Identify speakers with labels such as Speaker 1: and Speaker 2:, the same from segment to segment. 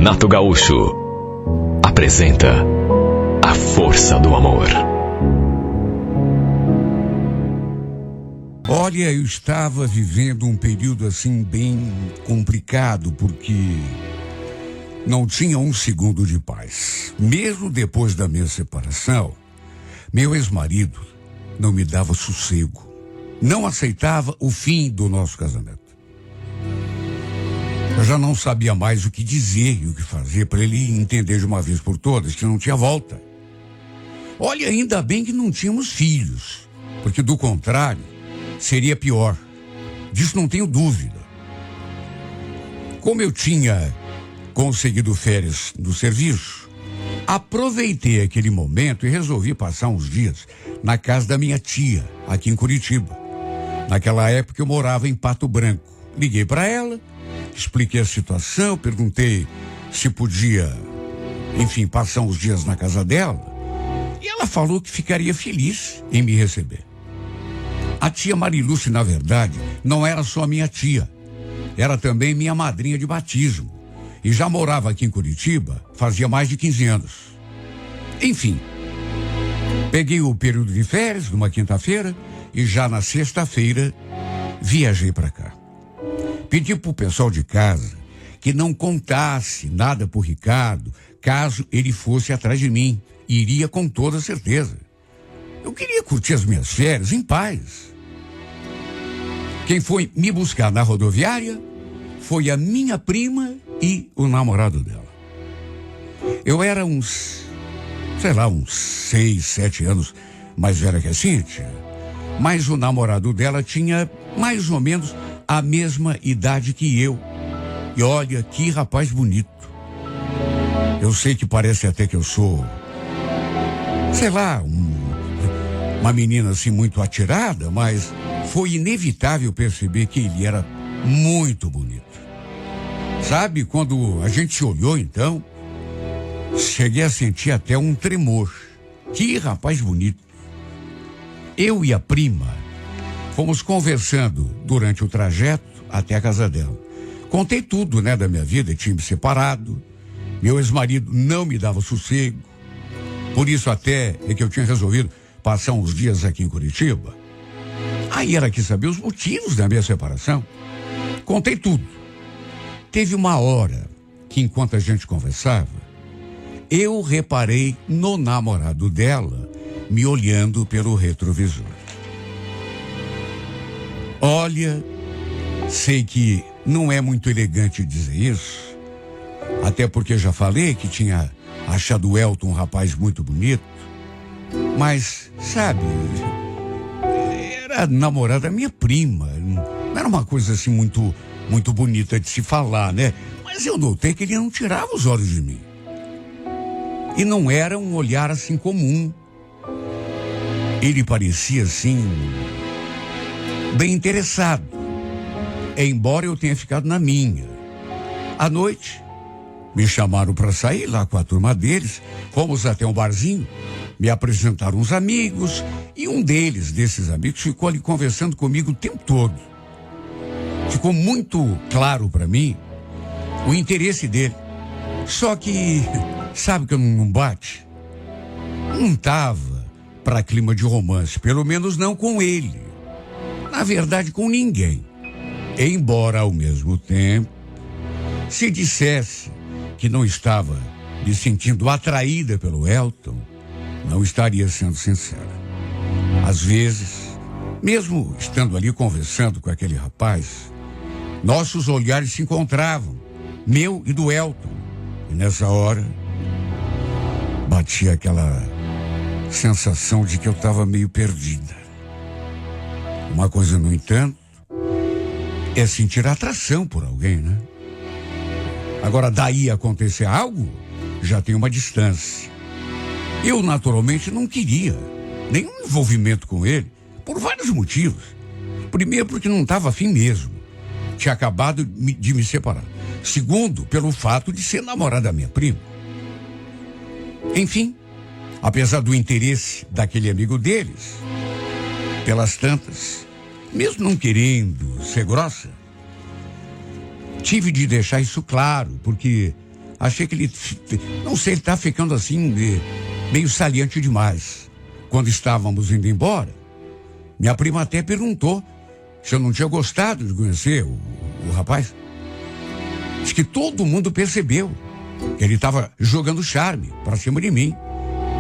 Speaker 1: Renato Gaúcho apresenta A Força do Amor.
Speaker 2: Olha, eu estava vivendo um período assim bem complicado, porque não tinha um segundo de paz. Mesmo depois da minha separação, meu ex-marido não me dava sossego. Não aceitava o fim do nosso casamento. Eu já não sabia mais o que dizer e o que fazer para ele entender de uma vez por todas que não tinha volta. Olha, ainda bem que não tínhamos filhos, porque do contrário, seria pior. Disso não tenho dúvida. Como eu tinha conseguido férias do serviço, aproveitei aquele momento e resolvi passar uns dias na casa da minha tia, aqui em Curitiba. Naquela época eu morava em Pato Branco. Liguei para ela, expliquei a situação, perguntei se podia, enfim, passar uns dias na casa dela. E ela falou que ficaria feliz em me receber. A tia Marilúcia, na verdade, não era só minha tia. Era também minha madrinha de batismo. E já morava aqui em Curitiba fazia mais de 15 anos. Enfim, peguei o período de férias, numa quinta-feira, e já na sexta-feira viajei para cá. Pedi pro pessoal de casa que não contasse nada pro Ricardo, caso ele fosse atrás de mim. Iria com toda certeza. Eu queria curtir as minhas férias em paz. Quem foi me buscar na rodoviária foi a minha prima e o namorado dela. Eu era uns 6, 7 anos mais velha que a Cíntia, mas o namorado dela tinha mais ou menos a mesma idade que eu. E olha, que rapaz bonito. Eu sei que parece até que eu sou, uma menina assim muito atirada, mas foi inevitável perceber que ele era muito bonito. Sabe, quando a gente se olhou então, cheguei a sentir até um tremor. Que rapaz bonito. Eu e a prima fomos conversando durante o trajeto até a casa dela. Contei tudo, da minha vida, tinha me separado. Meu ex-marido não me dava sossego. Por isso até é que eu tinha resolvido passar uns dias aqui em Curitiba. Aí ela quis saber os motivos da minha separação. Contei tudo. Teve uma hora que, enquanto a gente conversava, eu reparei no namorado dela me olhando pelo retrovisor. Olha, sei que não é muito elegante dizer isso, até porque já falei que tinha achado o Elton um rapaz muito bonito, mas, sabe, era namorada da minha prima, não era uma coisa assim muito bonita de se falar, Mas eu notei que ele não tirava os olhos de mim. E não era um olhar assim comum. Ele parecia assim, bem interessado, embora eu tenha ficado na minha. À noite, me chamaram para sair lá com a turma deles, fomos até um barzinho, me apresentaram uns amigos, e um desses amigos, ficou ali conversando comigo o tempo todo. Ficou muito claro para mim o interesse dele. Só que, sabe que eu não bate? Não tava para clima de romance, pelo menos não com ele. Na verdade, com ninguém. Embora, ao mesmo tempo, se dissesse que não estava me sentindo atraída pelo Elton, não estaria sendo sincera. Às vezes, mesmo estando ali conversando com aquele rapaz, nossos olhares se encontravam, meu e do Elton. E nessa hora, batia aquela sensação de que eu estava meio perdida. Uma coisa, no entanto, é sentir atração por alguém, Agora, daí acontecer algo, já tem uma distância. Eu, naturalmente, não queria nenhum envolvimento com ele, por vários motivos. Primeiro, porque não estava afim mesmo. Tinha acabado de me separar. Segundo, pelo fato de ser namorada da minha prima. Enfim, apesar do interesse daquele amigo deles, pelas tantas, mesmo não querendo ser grossa, tive de deixar isso claro, porque Achei que ele, não sei, ele tá ficando assim, meio saliente demais. Quando estávamos indo embora, minha prima até perguntou se eu não tinha gostado de conhecer o rapaz. Diz que todo mundo percebeu que ele estava jogando charme para cima de mim.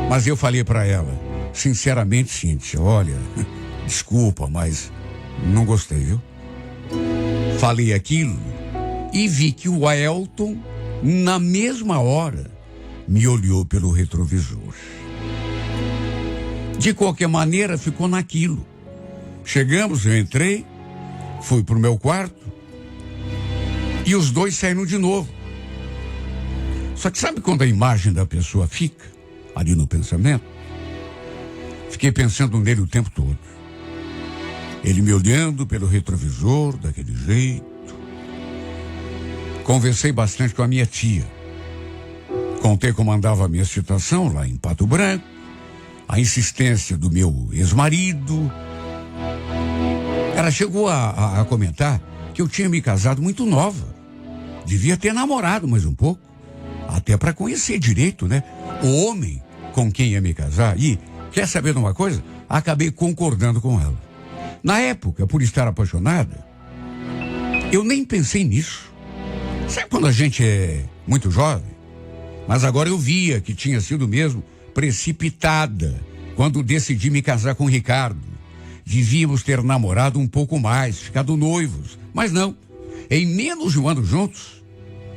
Speaker 2: Mas eu falei para ela, sinceramente, Cíntia, olha, desculpa, mas não gostei, viu? Falei aquilo e vi que o Elton, na mesma hora, me olhou pelo retrovisor. De qualquer maneira, ficou naquilo. Chegamos, eu entrei, fui pro meu quarto e os dois saíram de novo. Só que sabe quando a imagem da pessoa fica ali no pensamento? Fiquei pensando nele o tempo todo. Ele me olhando pelo retrovisor, daquele jeito. Conversei bastante com a minha tia. Contei como andava a minha situação lá em Pato Branco, a insistência do meu ex-marido. Ela chegou a comentar que eu tinha me casado muito nova. Devia ter namorado mais um pouco, até para conhecer direito, né? O homem com quem ia me casar. E, quer saber de uma coisa? Acabei concordando com ela. Na época, por estar apaixonada, eu nem pensei nisso. Sabe quando a gente é muito jovem? Mas agora eu via que tinha sido mesmo precipitada quando decidi me casar com o Ricardo. Devíamos ter namorado um pouco mais, ficado noivos. Mas não. Em menos de um ano juntos,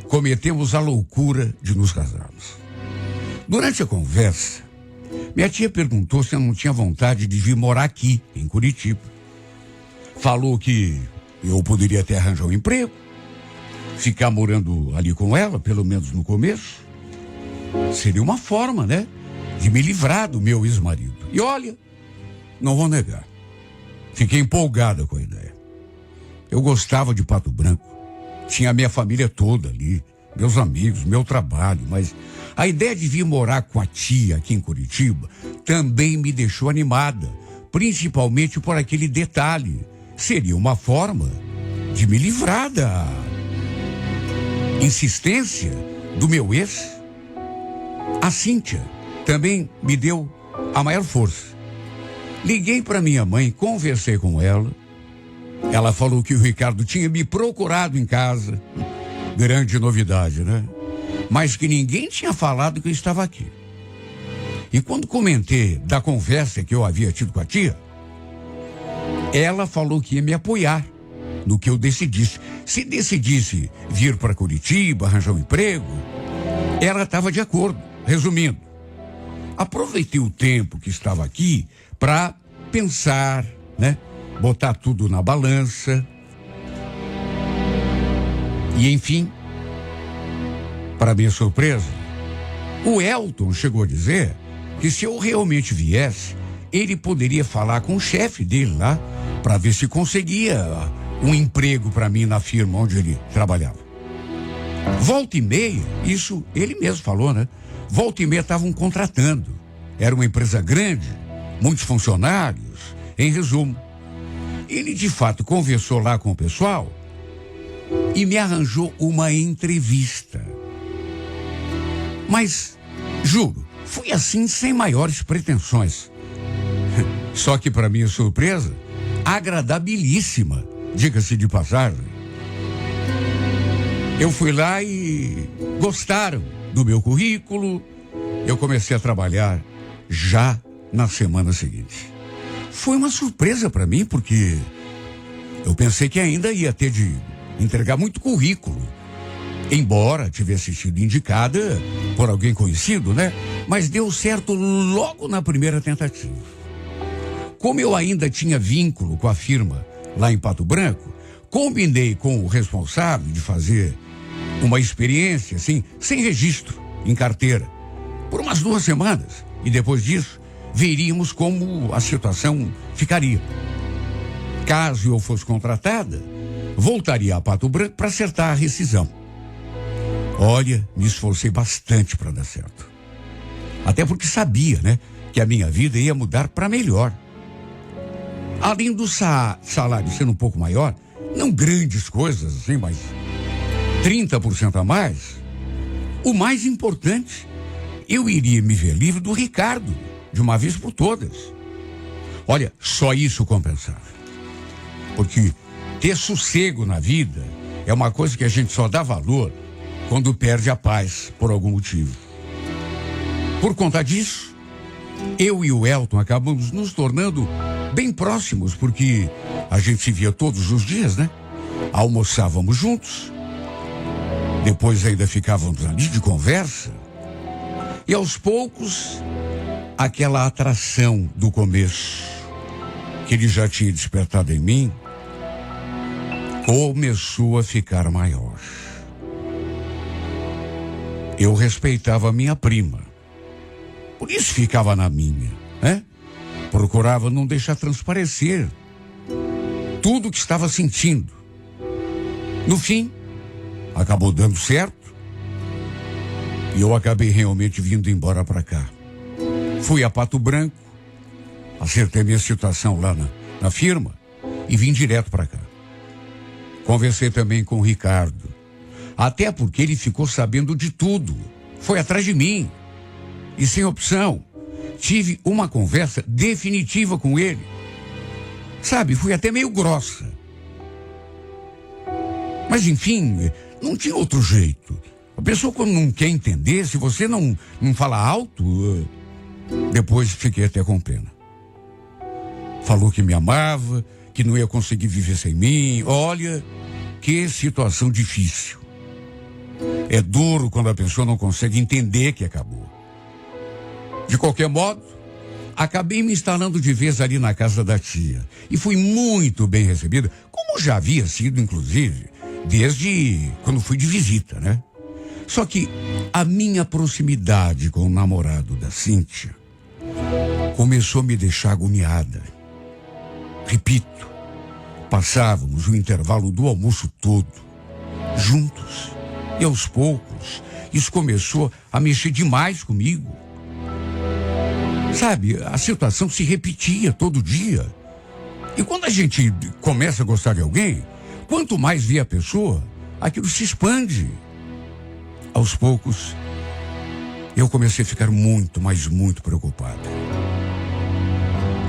Speaker 2: cometemos a loucura de nos casarmos. Durante a conversa, minha tia perguntou se eu não tinha vontade de vir morar aqui, em Curitiba. Falou que eu poderia até arranjar um emprego, ficar morando ali com ela, pelo menos no começo. Seria uma forma, né, de me livrar do meu ex-marido. E olha, não vou negar, fiquei empolgada com a ideia. Eu gostava de Pato Branco, tinha a minha família toda ali, meus amigos, meu trabalho, mas a ideia de vir morar com a tia aqui em Curitiba também me deixou animada, principalmente por aquele detalhe. Seria uma forma de me livrar da insistência do meu ex. A Cíntia também me deu a maior força. Liguei para minha mãe, conversei com ela. Ela falou que o Ricardo tinha me procurado em casa. Grande novidade, né? Mas que ninguém tinha falado que eu estava aqui. E quando comentei da conversa que eu havia tido com a tia, ela falou que ia me apoiar no que eu decidisse. Se decidisse vir para Curitiba, arranjar um emprego, ela estava de acordo. Resumindo, aproveitei o tempo que estava aqui para pensar, né? Botar tudo na balança. E, enfim, para minha surpresa, o Elton chegou a dizer que se eu realmente viesse, ele poderia falar com o chefe dele lá para ver se conseguia um emprego para mim na firma onde ele trabalhava. Volta e meia, isso ele mesmo falou, né? Volta e meia estavam contratando. Era uma empresa grande, muitos funcionários. Em resumo, ele de fato conversou lá com o pessoal e me arranjou uma entrevista. Mas, juro, foi assim sem maiores pretensões. Só que, para minha surpresa, agradabilíssima, diga-se de passagem. Eu fui lá e gostaram do meu currículo. Eu comecei a trabalhar já na semana seguinte. Foi uma surpresa para mim, porque eu pensei que ainda ia ter de entregar muito currículo, embora tivesse sido indicada por alguém conhecido, né? Mas deu certo logo na primeira tentativa. Como eu ainda tinha vínculo com a firma lá em Pato Branco, combinei com o responsável de fazer uma experiência, assim, sem registro, em carteira, por umas 2 semanas. E depois disso, veríamos como a situação ficaria. Caso eu fosse contratada, voltaria a Pato Branco para acertar a rescisão. Olha, me esforcei bastante para dar certo. Até porque sabia, né, que a minha vida ia mudar para melhor. Além do salário sendo um pouco maior, não grandes coisas assim, mas 30% a mais, o mais importante, eu iria me ver livre do Ricardo, de uma vez por todas. Olha, só isso compensava. Porque ter sossego na vida é uma coisa que a gente só dá valor quando perde a paz por algum motivo. Por conta disso, eu e o Elton acabamos nos tornando bem próximos, porque a gente se via todos os dias, né? Almoçávamos juntos, depois ainda ficávamos ali de conversa, e aos poucos, aquela atração do começo, que ele já tinha despertado em mim, começou a ficar maior. Eu respeitava a minha prima, por isso ficava na minha, né? Procurava não deixar transparecer tudo o que estava sentindo. No fim, acabou dando certo e eu acabei realmente vindo embora para cá. Fui a Pato Branco, acertei minha situação lá na firma e vim direto para cá. Conversei também com o Ricardo, até porque ele ficou sabendo de tudo. Foi atrás de mim e sem opção. Tive uma conversa definitiva com ele. Sabe, fui até meio grossa. Mas enfim, não tinha outro jeito. A pessoa quando não quer entender, se você não fala alto, depois fiquei até com pena. Falou que me amava, que não ia conseguir viver sem mim. Olha, que situação difícil. É duro quando a pessoa não consegue entender que acabou. De qualquer modo, acabei me instalando de vez ali na casa da tia. E fui muito bem recebida, como já havia sido, inclusive, desde quando fui de visita, né? Só que a minha proximidade com o namorado da Cíntia começou a me deixar agoniada. Repito, passávamos o intervalo do almoço todo juntos. E aos poucos, isso começou a mexer demais comigo. Sabe, a situação se repetia todo dia. E quando a gente começa a gostar de alguém, quanto mais vê a pessoa, aquilo se expande. Aos poucos, eu comecei a ficar muito, mas muito preocupada.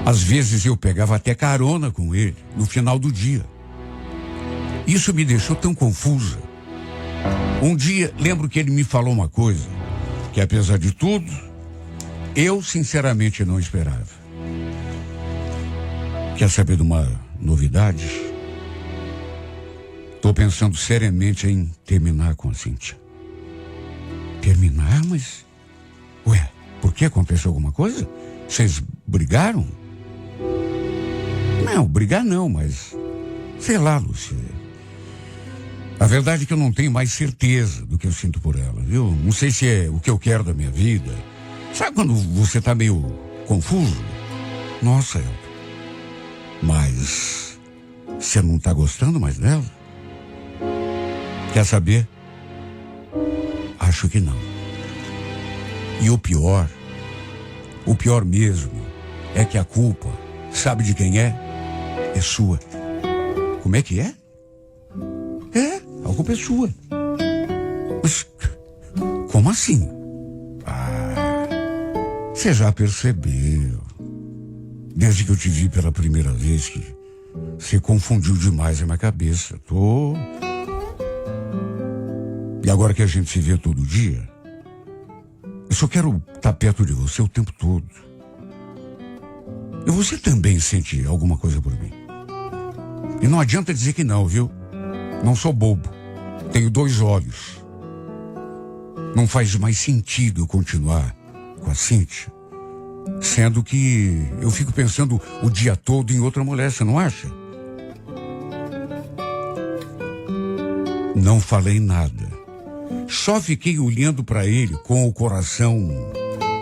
Speaker 2: Às vezes eu pegava até carona com ele, no final do dia. Isso me deixou tão confusa. Um dia, lembro que ele me falou uma coisa, que apesar de tudo, eu sinceramente não esperava. Quer saber de uma novidade? Estou pensando seriamente em terminar com a Cíntia. Terminar? Mas... Ué, por que aconteceu alguma coisa? Vocês brigaram? Não, brigar não, mas... Sei lá, Lúcia. A verdade é que eu não tenho mais certeza do que eu sinto por ela, viu? Não sei se é o que eu quero da minha vida. Sabe quando você tá meio confuso? Nossa, Elton. Mas... Você não tá gostando mais dela? Quer saber? Acho que não. E o pior mesmo, é que a culpa, sabe de quem é? É sua. Como é que é? A culpa é sua. Mas, como assim? Você já percebeu. Desde que eu te vi pela primeira vez que você confundiu demais a minha cabeça. E agora que a gente se vê todo dia, eu só quero estar perto de você o tempo todo. E você também sente alguma coisa por mim. E não adianta dizer que não, viu? Não sou bobo. Tenho 2 olhos. Não faz mais sentido eu continuar com a Cíntia, sendo que eu fico pensando o dia todo em outra mulher, você não acha? Não falei nada. Só fiquei olhando para ele com o coração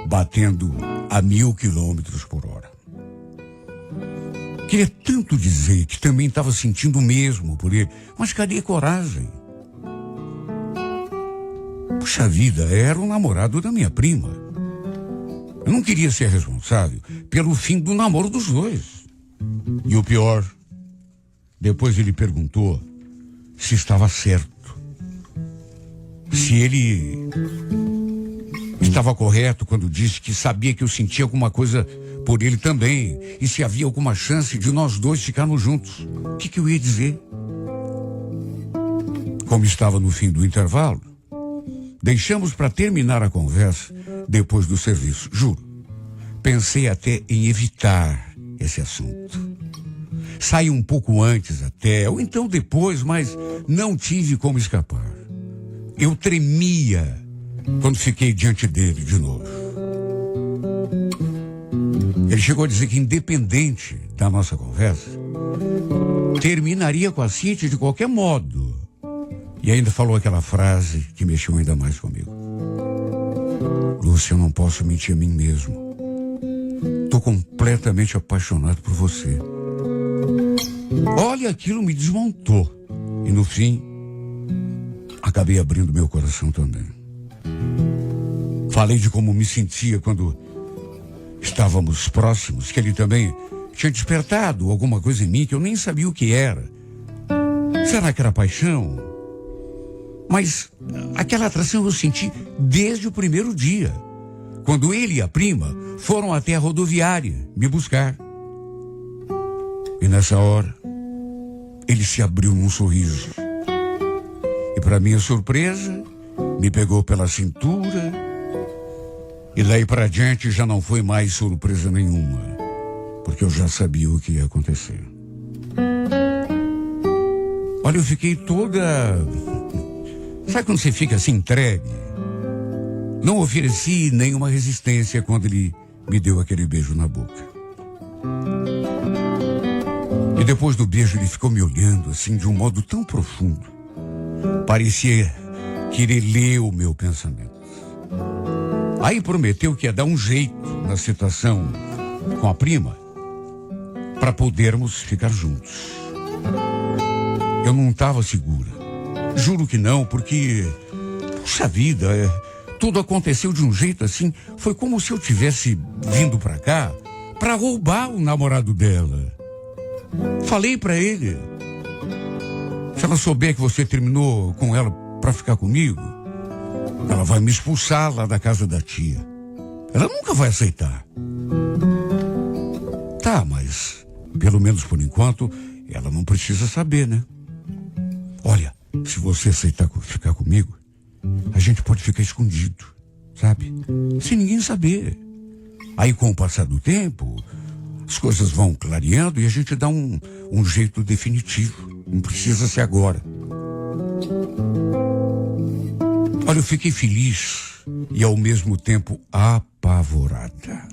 Speaker 2: batendo a 1000 quilômetros por hora. Queria tanto dizer que também estava sentindo o mesmo por ele, mas cadê coragem? Puxa vida, era o namorado da minha prima. Eu não queria ser responsável pelo fim do namoro dos dois. E o pior, depois ele perguntou se estava certo. se ele estava correto quando disse que sabia que eu sentia alguma coisa por ele também, e se havia alguma chance de nós dois ficarmos juntos. O que eu ia dizer? Como estava no fim do intervalo, deixamos para terminar a conversa depois do serviço. Juro, pensei até em evitar esse assunto. Saí um pouco antes até, ou então depois, mas não tive como escapar. Eu tremia quando fiquei diante dele de novo. Ele chegou a dizer que, independente da nossa conversa, terminaria com a Cíntia de qualquer modo. E ainda falou aquela frase que mexeu ainda mais comigo. Lúcia, eu não posso mentir a mim mesmo. Estou completamente apaixonado por você. Olha, aquilo me desmontou. E no fim, acabei abrindo meu coração também. Falei de como me sentia quando estávamos próximos, que ele também tinha despertado alguma coisa em mim que eu nem sabia o que era. Será que era paixão? Mas aquela atração eu senti desde o primeiro dia, quando ele e a prima foram até a rodoviária me buscar. E nessa hora, ele se abriu num sorriso. E para minha surpresa, me pegou pela cintura. E daí para diante já não foi mais surpresa nenhuma, porque eu já sabia o que ia acontecer. Olha, eu fiquei toda... Sabe quando você fica assim entregue? Não ofereci nenhuma resistência quando ele me deu aquele beijo na boca. E depois do beijo ele ficou me olhando assim de um modo tão profundo. Parecia querer ler o meu pensamento. Aí prometeu que ia dar um jeito na situação com a prima para podermos ficar juntos. Eu não estava segura. Juro que não, porque, puxa vida, tudo aconteceu de um jeito assim. Foi como se eu tivesse vindo para cá para roubar o namorado dela. Falei para ele: se ela souber que você terminou com ela para ficar comigo, ela vai me expulsar lá da casa da tia. Ela nunca vai aceitar. Tá, mas pelo menos por enquanto ela não precisa saber, né? Olha, se você aceitar ficar comigo, a gente pode ficar escondido, sabe? Sem ninguém saber. Aí com o passar do tempo, as coisas vão clareando e a gente dá um jeito definitivo. Não precisa ser agora. Olha, eu fiquei feliz e ao mesmo tempo apavorada.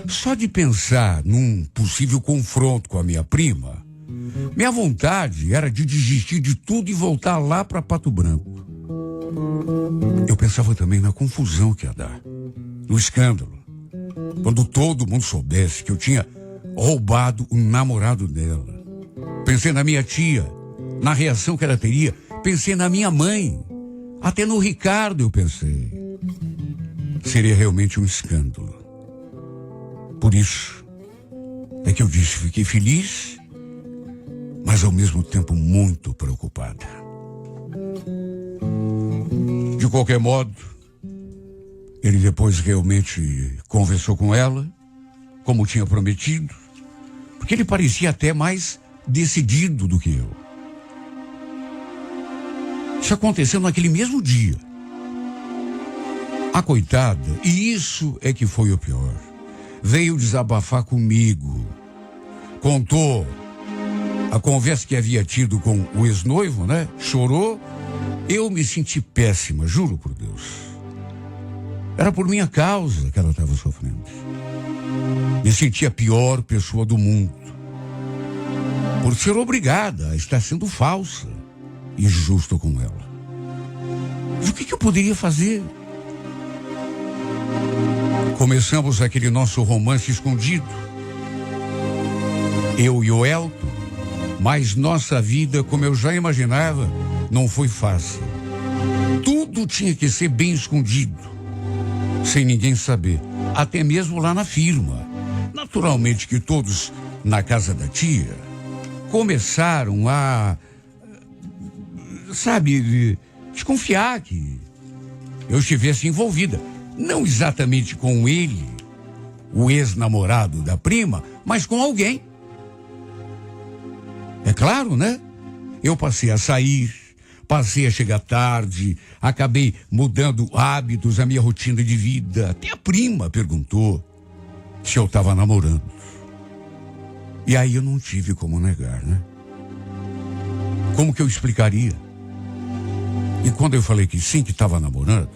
Speaker 2: Só de pensar num possível confronto com a minha prima, minha vontade era de desistir de tudo e voltar lá para Pato Branco. Eu pensava também na confusão que ia dar, no escândalo, quando todo mundo soubesse que eu tinha roubado o namorado dela. Pensei na minha tia, na reação que ela teria. Pensei na minha mãe, até no Ricardo eu pensei. Seria realmente um escândalo. Por isso é que eu disse, fiquei feliz, mas ao mesmo tempo muito preocupada. De qualquer modo, ele depois realmente conversou com ela, como tinha prometido, porque ele parecia até mais decidido do que eu. Isso aconteceu naquele mesmo dia. A coitada, e isso é que foi o pior, veio desabafar comigo. Contou a conversa que havia tido com o ex-noivo, né? Chorou. Eu me senti péssima, juro por Deus. Era por minha causa que ela estava sofrendo. Me senti a pior pessoa do mundo. Por ser obrigada a estar sendo falsa e justa com ela. Mas o que eu poderia fazer? Começamos aquele nosso romance escondido. Eu e o Elton, mas nossa vida, como eu já imaginava, não foi fácil. Tudo tinha que ser bem escondido, sem ninguém saber, até mesmo lá na firma. Naturalmente que todos na casa da tia começaram a, sabe, desconfiar que eu estivesse envolvida. Não exatamente com ele, o ex-namorado da prima, mas com alguém. É claro, né? Eu passei a sair, passei a chegar tarde, acabei mudando hábitos, a minha rotina de vida. Até a prima perguntou se eu estava namorando. E aí eu não tive como negar, né? Como que eu explicaria? E quando eu falei que sim, que estava namorando,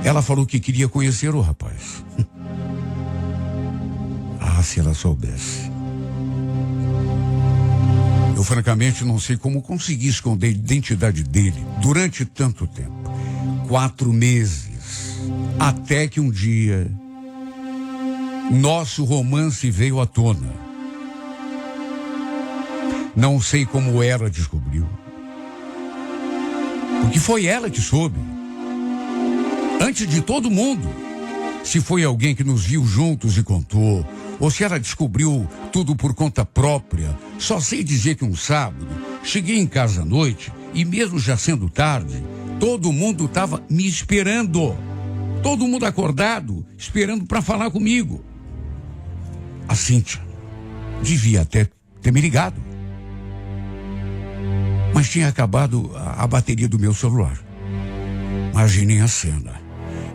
Speaker 2: ela falou que queria conhecer o rapaz. Ah, se ela soubesse. Eu francamente não sei como consegui esconder a identidade dele durante tanto tempo. 4 meses. Até que um dia, nosso romance veio à tona. Não sei como ela descobriu. Porque foi ela que soube. Antes de todo mundo. Se foi alguém que nos viu juntos e contou, ou se ela descobriu tudo por conta própria. Só sei dizer que um sábado, cheguei em casa à noite e mesmo já sendo tarde, todo mundo estava me esperando. Todo mundo acordado, esperando para falar comigo. A Cíntia devia até ter me ligado. Mas tinha acabado a bateria do meu celular. Imaginem a cena.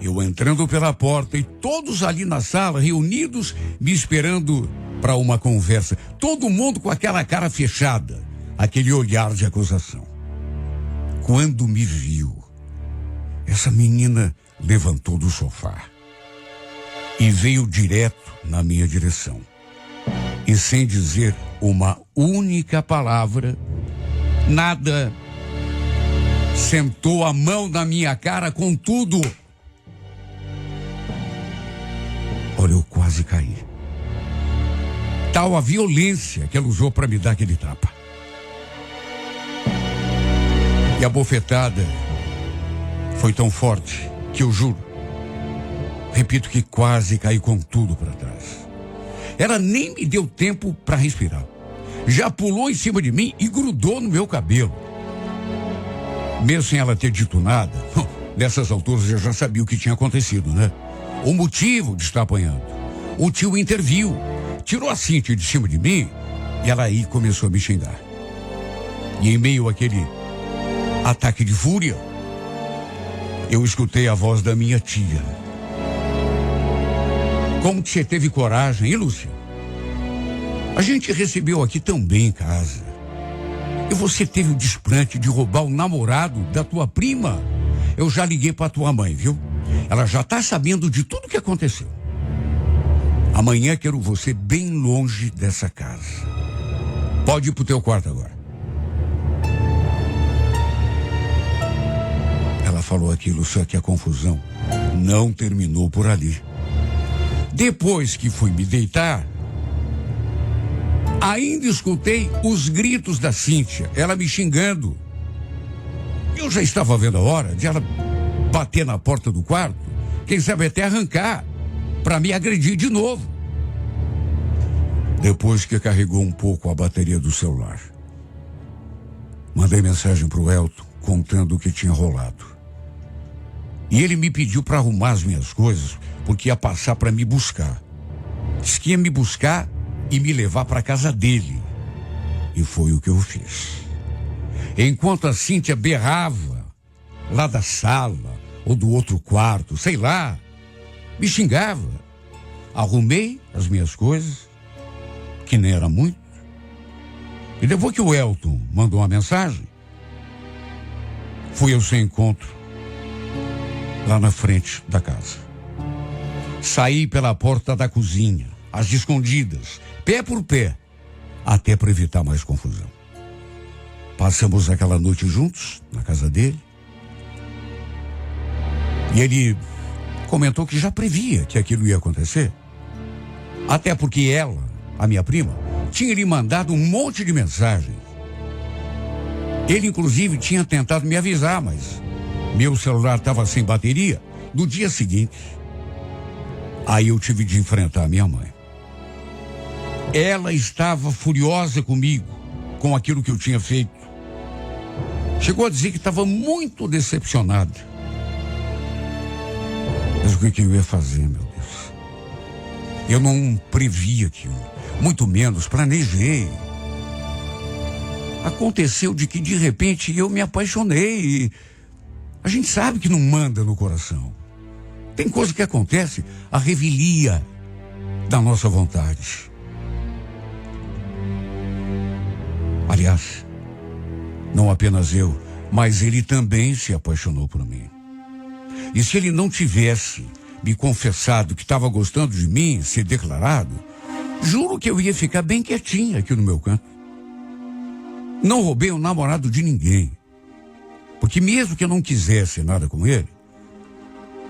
Speaker 2: Eu entrando pela porta e todos ali na sala, reunidos, me esperando para uma conversa. Todo mundo com aquela cara fechada, aquele olhar de acusação. Quando me viu, essa menina levantou do sofá e veio direto na minha direção. E sem dizer uma única palavra, nada, sentou a mão na minha cara com tudo. Olha, eu quase caí. Tal a violência que ela usou para me dar aquele tapa. E a bofetada foi tão forte que eu juro, repito que quase caí com tudo para trás. Ela nem me deu tempo para respirar. Já pulou em cima de mim e grudou no meu cabelo. Mesmo sem ela ter dito nada, nessas alturas eu já sabia o que tinha acontecido, né? O motivo de estar apanhando. O tio interviu, tirou a Cíntia de cima de mim e ela aí começou a me xingar. E em meio àquele ataque de fúria, eu escutei a voz da minha tia. Como que você teve coragem, hein, Lúcia? A gente recebeu aqui tão bem em casa. E você teve o desplante de roubar o namorado da tua prima? Eu já liguei pra tua mãe, viu? Ela já tá sabendo de tudo que aconteceu. Amanhã quero você bem longe dessa casa. Pode ir pro teu quarto agora. Ela falou aquilo, só que a confusão não terminou por ali. Depois que fui me deitar, ainda escutei os gritos da Cíntia, ela me xingando. Eu já estava vendo a hora de ela bater na porta do quarto, quem sabe até arrancar, para me agredir de novo. Depois que carregou um pouco a bateria do celular, mandei mensagem pro Elton contando o que tinha rolado. E ele me pediu para arrumar as minhas coisas, porque ia passar para me buscar. Disse que ia me buscar e me levar para casa dele. E foi o que eu fiz. Enquanto a Cíntia berrava lá da sala ou do outro quarto, sei lá, me xingava, arrumei as minhas coisas, que nem era muito. E depois que o Elton mandou uma mensagem, fui ao seu encontro lá na frente da casa. Saí pela porta da cozinha, às escondidas, pé por pé, até para evitar mais confusão. Passamos aquela noite juntos, na casa dele. E ele comentou que já previa que aquilo ia acontecer. Até porque ela, a minha prima, tinha lhe mandado um monte de mensagens. Ele, inclusive, tinha tentado me avisar, mas meu celular estava sem bateria no dia seguinte. Aí eu tive de enfrentar a minha mãe. Ela estava furiosa comigo, com aquilo que eu tinha feito. Chegou a dizer que estava muito decepcionado. Mas o que eu ia fazer, meu Deus? Eu não previ aquilo, muito menos planejei. Aconteceu de que, de repente, eu me apaixonei. A gente sabe que não manda no coração. Tem coisa que acontece à revelia da nossa vontade. Aliás, não apenas eu, mas ele também se apaixonou por mim. E se ele não tivesse me confessado que estava gostando de mim, se declarado, juro que eu ia ficar bem quietinha aqui no meu canto. Não roubei o namorado de ninguém. Porque mesmo que eu não quisesse nada com ele,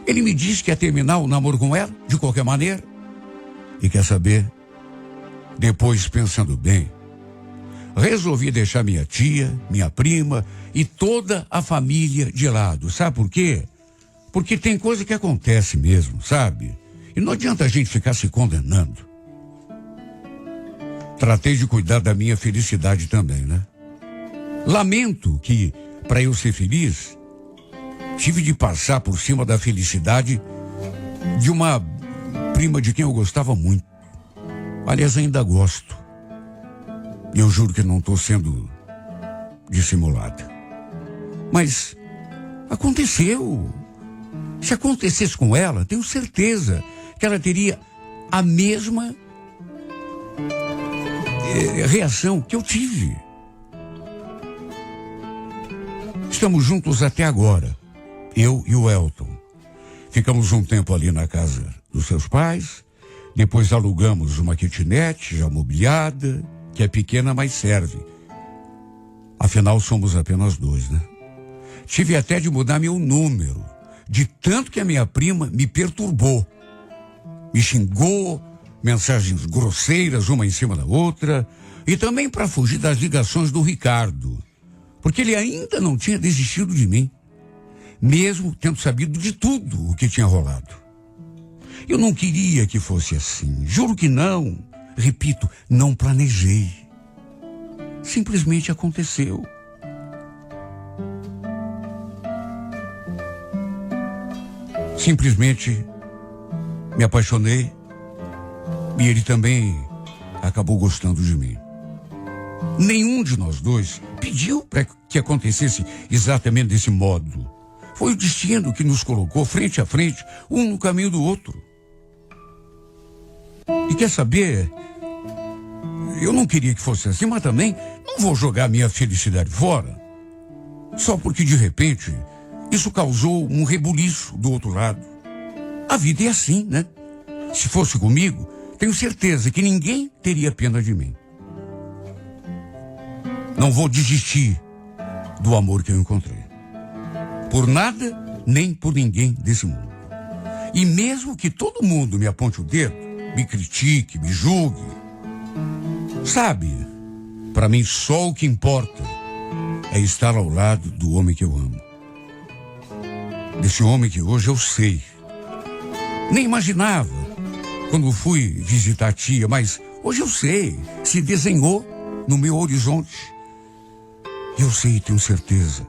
Speaker 2: ele me disse que ia terminar o namoro com ela, de qualquer maneira. E quer saber? Depois, pensando bem, resolvi deixar minha tia, minha prima e toda a família de lado. Sabe por quê? Porque tem coisa que acontece mesmo, sabe? E não adianta a gente ficar se condenando. Tratei de cuidar da minha felicidade também, né? Lamento que, para eu ser feliz, tive de passar por cima da felicidade de uma prima de quem eu gostava muito. Aliás, ainda gosto. E eu juro que não estou sendo dissimulada. Mas aconteceu. Se acontecesse com ela, tenho certeza que ela teria a mesma reação que eu tive. Estamos juntos até agora, eu e o Elton. Ficamos um tempo ali na casa dos seus pais, depois alugamos uma kitnet já mobiliada, que é pequena, mas serve. Afinal, somos apenas dois, né? Tive até de mudar meu número, de tanto que a minha prima me perturbou. Me xingou, mensagens grosseiras uma em cima da outra, e também para fugir das ligações do Ricardo, porque ele ainda não tinha desistido de mim, mesmo tendo sabido de tudo o que tinha rolado. Eu não queria que fosse assim, juro que não. Repito, não planejei. Simplesmente aconteceu. Simplesmente me apaixonei e ele também acabou gostando de mim. Nenhum de nós dois pediu para que acontecesse exatamente desse modo. Foi o destino que nos colocou frente a frente, um no caminho do outro. E quer saber? Eu não queria que fosse assim, mas também não vou jogar minha felicidade fora. Só porque de repente isso causou um rebuliço do outro lado. A vida é assim, né? Se fosse comigo, tenho certeza que ninguém teria pena de mim. Não vou desistir do amor que eu encontrei. Por nada, nem por ninguém desse mundo. E mesmo que todo mundo me aponte o dedo, me critique, me julgue, sabe, para mim só o que importa é estar ao lado do homem que eu amo. Desse homem que hoje eu sei. Nem imaginava quando fui visitar a tia, mas hoje eu sei, se desenhou no meu horizonte. Eu sei e tenho certeza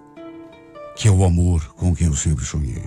Speaker 2: que é o amor com quem eu sempre sonhei.